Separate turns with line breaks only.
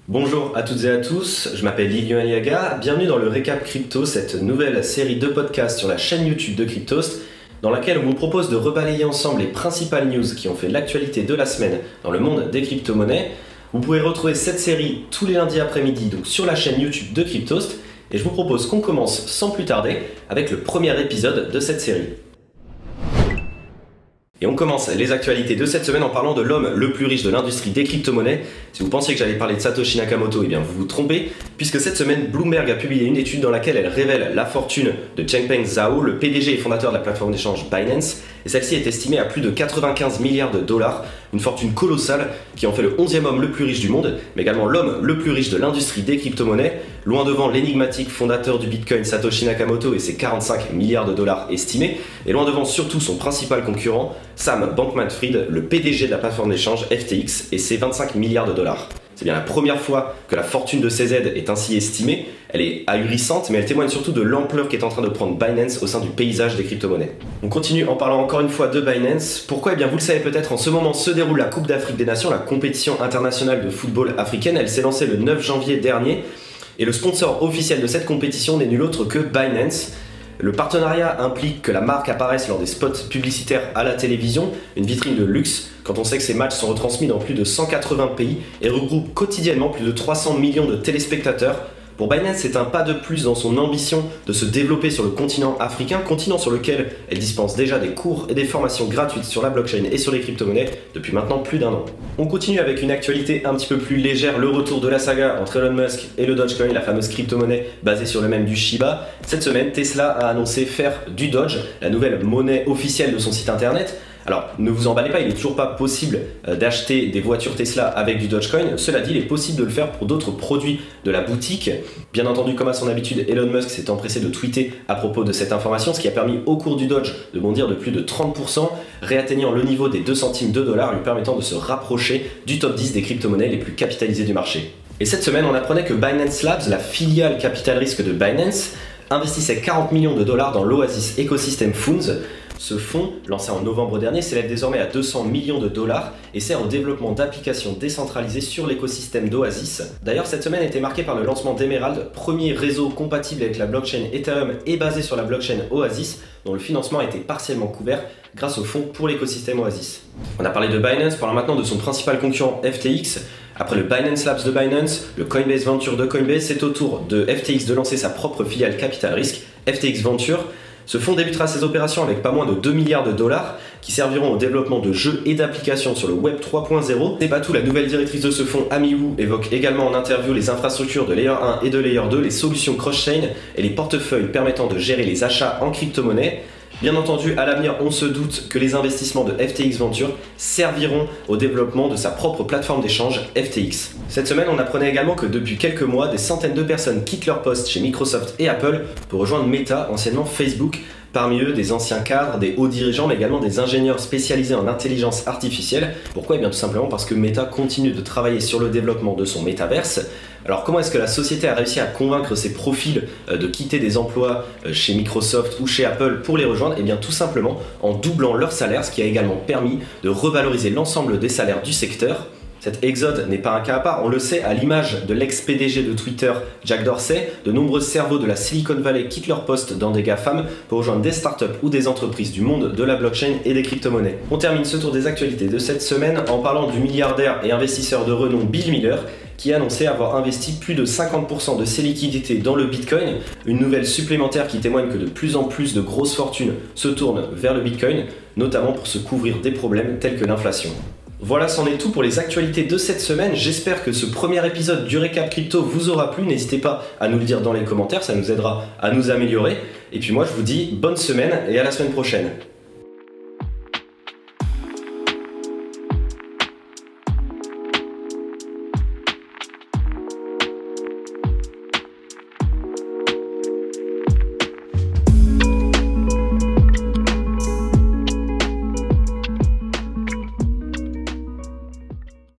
Bonjour à toutes et à tous, je m'appelle Lilian Aliaga, bienvenue dans le Récap Crypto, cette nouvelle série de podcasts sur la chaîne YouTube de Cryptost, dans laquelle on vous propose de rebalayer ensemble les principales news qui ont fait l'actualité de la semaine dans le monde des crypto-monnaies. Vous pouvez retrouver cette série tous les lundis après-midi donc sur la chaîne YouTube de Cryptost, et je vous propose qu'on commence sans plus tarder avec le premier épisode de cette série. Et on commence les actualités de cette semaine en parlant de l'homme le plus riche de l'industrie des crypto-monnaies. Si vous pensiez que j'allais parler de Satoshi Nakamoto, eh bien vous vous trompez, puisque cette semaine, Bloomberg a publié une étude dans laquelle elle révèle la fortune de Changpeng Zhao, le PDG et fondateur de la plateforme d'échange Binance, et celle-ci est estimée à plus de 95 milliards de dollars, une fortune colossale qui en fait le 11e homme le plus riche du monde, mais également l'homme le plus riche de l'industrie des crypto-monnaies, loin devant l'énigmatique fondateur du Bitcoin Satoshi Nakamoto et ses 45 milliards de dollars estimés, et loin devant surtout son principal concurrent, Sam Bankman-Fried, le PDG de la plateforme d'échange FTX et ses 25 milliards de dollars. C'est bien la première fois que la fortune de CZ est ainsi estimée. Elle est ahurissante, mais elle témoigne surtout de l'ampleur qu'est en train de prendre Binance au sein du paysage des crypto-monnaies. On continue en parlant encore une fois de Binance. Pourquoi? Eh bien vous le savez peut-être, en ce moment se déroule la Coupe d'Afrique des Nations, la compétition internationale de football africaine. Elle s'est lancée le 9 janvier dernier, et le sponsor officiel de cette compétition n'est nul autre que Binance. Le partenariat implique que la marque apparaisse lors des spots publicitaires à la télévision, une vitrine de luxe, quand on sait que ces matchs sont retransmis dans plus de 180 pays et regroupent quotidiennement plus de 300 millions de téléspectateurs. Pour Binance, c'est un pas de plus dans son ambition de se développer sur le continent africain, continent sur lequel elle dispense déjà des cours et des formations gratuites sur la blockchain et sur les crypto-monnaies depuis maintenant plus d'un an. On continue avec une actualité un petit peu plus légère, le retour de la saga entre Elon Musk et le Dogecoin, la fameuse crypto-monnaie basée sur le mème du Shiba. Cette semaine, Tesla a annoncé faire du Doge la nouvelle monnaie officielle de son site internet. Alors, ne vous emballez pas, il n'est toujours pas possible d'acheter des voitures Tesla avec du Dogecoin. Cela dit, il est possible de le faire pour d'autres produits de la boutique. Bien entendu, comme à son habitude, Elon Musk s'est empressé de tweeter à propos de cette information, ce qui a permis au cours du Doge de bondir de plus de 30%, réatteignant le niveau des 2 centimes de dollar, lui permettant de se rapprocher du top 10 des crypto-monnaies les plus capitalisées du marché. Et cette semaine, on apprenait que Binance Labs, la filiale capital risque de Binance, investissait 40 millions de dollars dans l'Oasis Ecosystem Funds. Ce fonds, lancé en novembre dernier, s'élève désormais à 200 millions de dollars et sert au développement d'applications décentralisées sur l'écosystème d'Oasis. D'ailleurs, cette semaine a été marquée par le lancement d'Emerald, premier réseau compatible avec la blockchain Ethereum et basé sur la blockchain Oasis, dont le financement a été partiellement couvert grâce au fonds pour l'écosystème Oasis. On a parlé de Binance, parlons maintenant de son principal concurrent FTX. Après le Binance Labs de Binance, le Coinbase Venture de Coinbase, c'est au tour de FTX de lancer sa propre filiale capital risque, FTX Venture. Ce fonds débutera ses opérations avec pas moins de 2 milliards de dollars qui serviront au développement de jeux et d'applications sur le Web 3.0. Et Batou, la nouvelle directrice de ce fonds, Amy Wu, évoque également en interview les infrastructures de Layer 1 et de Layer 2, les solutions cross-chain et les portefeuilles permettant de gérer les achats en crypto-monnaie. Bien entendu, à l'avenir, on se doute que les investissements de FTX Venture serviront au développement de sa propre plateforme d'échange FTX. Cette semaine, on apprenait également que depuis quelques mois, des centaines de personnes quittent leur poste chez Microsoft et Apple pour rejoindre Meta, anciennement Facebook. Parmi eux, des anciens cadres, des hauts dirigeants, mais également des ingénieurs spécialisés en intelligence artificielle. Pourquoi? Eh bien tout simplement parce que Meta continue de travailler sur le développement de son métaverse. Alors comment est-ce que la société a réussi à convaincre ses profils de quitter des emplois chez Microsoft ou chez Apple pour les rejoindre? Eh bien tout simplement en doublant leur salaire, ce qui a également permis de revaloriser l'ensemble des salaires du secteur. Cet exode n'est pas un cas à part, on le sait, à l'image de l'ex-PDG de Twitter, Jack Dorsey, de nombreux cerveaux de la Silicon Valley quittent leur poste dans des GAFAM pour rejoindre des startups ou des entreprises du monde de la blockchain et des crypto-monnaies. On termine ce tour des actualités de cette semaine en parlant du milliardaire et investisseur de renom Bill Miller, qui a annoncé avoir investi plus de 50% de ses liquidités dans le Bitcoin, une nouvelle supplémentaire qui témoigne que de plus en plus de grosses fortunes se tournent vers le Bitcoin, notamment pour se couvrir des problèmes tels que l'inflation. Voilà, c'en est tout pour les actualités de cette semaine. J'espère que ce premier épisode du Récap Crypto vous aura plu. N'hésitez pas à nous le dire dans les commentaires, ça nous aidera à nous améliorer. Et puis moi, je vous dis bonne semaine et à la semaine prochaine.